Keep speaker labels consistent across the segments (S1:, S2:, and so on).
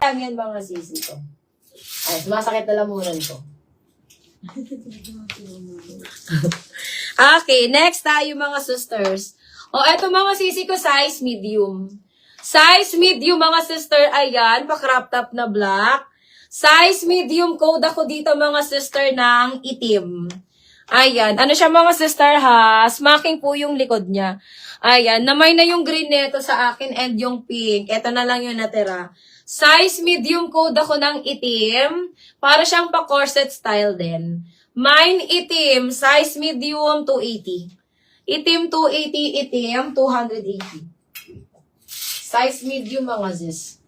S1: lang yan mga sisi ko. Ay, sumasakit na lamunan ko. Okay, next tayo mga sisters. O, eto mga sisi ko, size medium. Size medium mga sister, ayan, pa-crop top na black. Size medium, code ako dito mga sister ng itim. Ayan, ano siya mga sister ha? Smacking po yung likod niya. Ayan, namay na yung green neto sa akin and yung pink. Ito na lang yung natira. Size medium code ako ng itim. Para siyang pa-corset style din. Mine itim, size medium 280. Itim 280, itim 280. Size medium mga sis.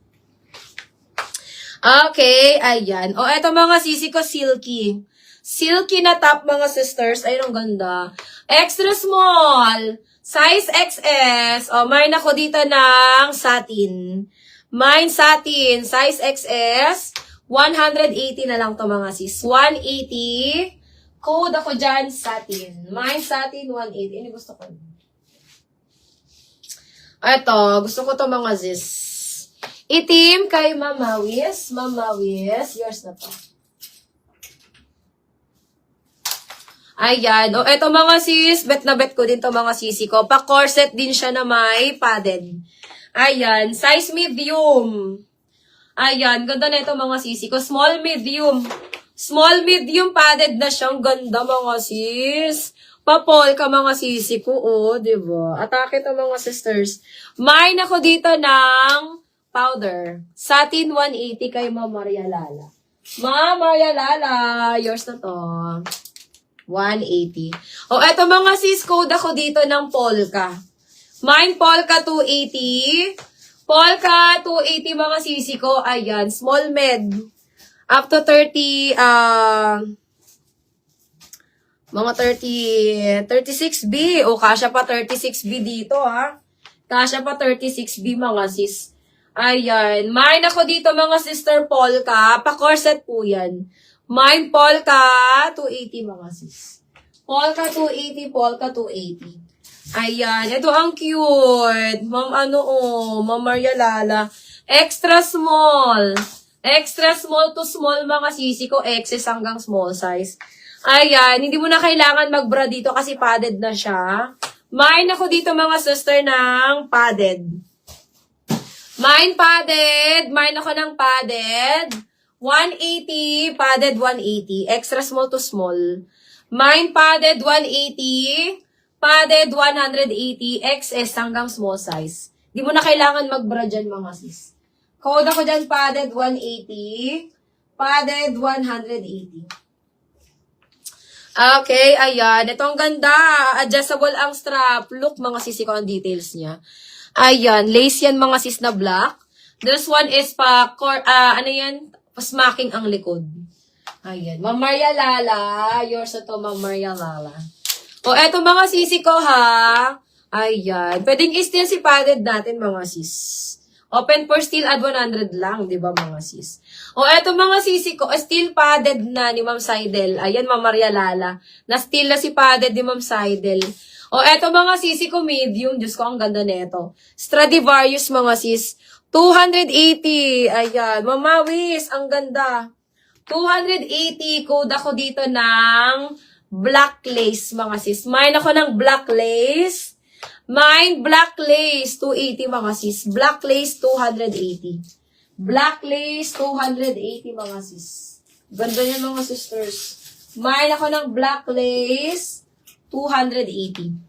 S1: Okay, ayan. O, eto mga sisi ko, silky. Silky na top mga sisters. Ayun, ang ganda. Extra small. Size XS. O, mine ako dito ng satin. Mine satin. Size XS. 180 na lang to mga sis. 180. Code ako dyan, satin. Mine satin, 180. Ano gusto ko? Eto, gusto ko to mga sis. Itim kay Mamawis. Mamawis. Yours na to. Ayan. O, eto mga sis. Bet na bet ko din to mga sisi ko. Pa-corset din siya na may padded. Ayan. Size medium. Ayan. Ganda na ito mga sisi ko. Small medium. Small medium padded na siyang ganda mga sis. Pa-pol ka mga sisi ko. O, diba? Atake to mga sisters. Mine ako dito ng powder. Satin 180 kay Ma'am Maria Lala. Ma'am Maria Lala. Yours na to. 180. O, eto mga sis, code ako dito ng polka. Mine polka 280. Polka 280 mga sisi ko. Ayan, small med. Up to 30, mga 36B. O, kasya pa 36B dito, ha? Kasya pa 36B mga sis. Ayan. Mine ako dito mga sister polka. Pa-corset po yan. Mine polka 280 mga sis. Polka 280, polka 280. Ayan. Ito ang cute. Ma'am Ma'am Maria Lala. Extra small. Extra small to small mga sisi ko. XS hanggang small size. Ayan. Hindi mo na kailangan mag-bra dito kasi padded na siya. Mine ako dito mga sister ng padded. Mine padded. Mine ako ng padded. 180, padded 180. Extra small to small. Mine padded 180. Padded 180. XS hanggang small size. Di mo na kailangan mag-bra dyan mga sis. Code ako dyan padded 180. Padded 180. Okay, ayan. Ito ang ganda. Adjustable ang strap. Look mga sisi ko ang details niya. Ayan. Lace yan mga sis na black. This one is pa, ano yan? Pasmacking ang likod. Ayan. Ma'am Maria Lala. Yours na to, Ma'am Maria Lala. O, eto mga sisi ko ha. Ayan. Pwedeng i-steal si padded natin mga sis. Open for steal at 100 lang. Diba mga sis? O, eto mga sisi ko. Steel padded na ni Ma'am Seidel. Ayan, Ma'am Maria Lala. Na-steal na si padded ni Ma'am Seidel. O, eto mga sisi ko medium. Diyos ko, ang ganda neto. Stradivarius mga sis. 280. Ayan. Mamawis. Ang ganda. 280. Code ako dito ng black lace, mga sis. Mine ako ng black lace. Mine black lace. 280, mga sis. Black lace, 280. Black lace, 280, mga sis. Ganda yan, mga sisters. Mine ako ng black lace. 280.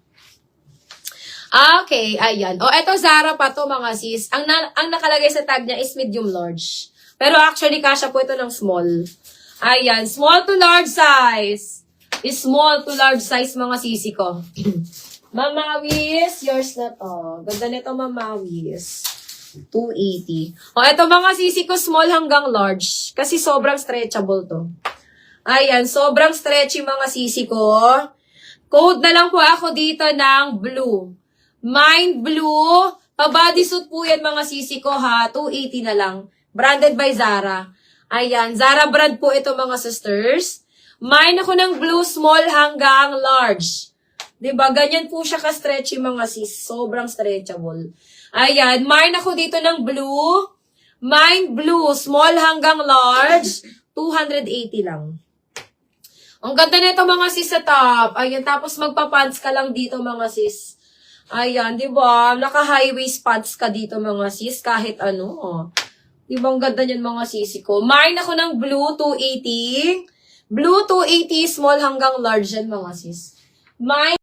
S1: Okay, ayan. O, eto Zara pa to mga sis. Ang nakalagay sa tag niya is medium large. Pero actually, kasya po ito ng small. Ayan, small to large size. Small to large size mga sisi ko. Mamawis, yours na to. Ganda nito Mamawis. 280. O, eto mga sisi ko, small hanggang large. Kasi sobrang stretchable to. Ayan, sobrang stretchy mga sisi ko. Code na lang po ako dito ng blue. Mine blue. Pa-bodysuit po yan mga sisi ko ha. 280 na lang. Branded by Zara. Ayan. Zara brand po ito mga sisters. Mine ako ng blue small hanggang large. Diba? Ganyan po siya ka-stretchy mga sis. Sobrang stretchable. Ayan. Mine ako dito ng blue. Mine blue, small hanggang large, 280 lang. Ang ganda nito mga sis sa top. Ayan, tapos magpa-pants ka lang dito mga sis. Ayan, di ba? Naka-high waist pants ka dito mga sis, kahit ano. Di ba ang ganda niyan mga sisi ko? Mine ako ng blue, 280. Blue, 280, small hanggang large yan mga sis. Mine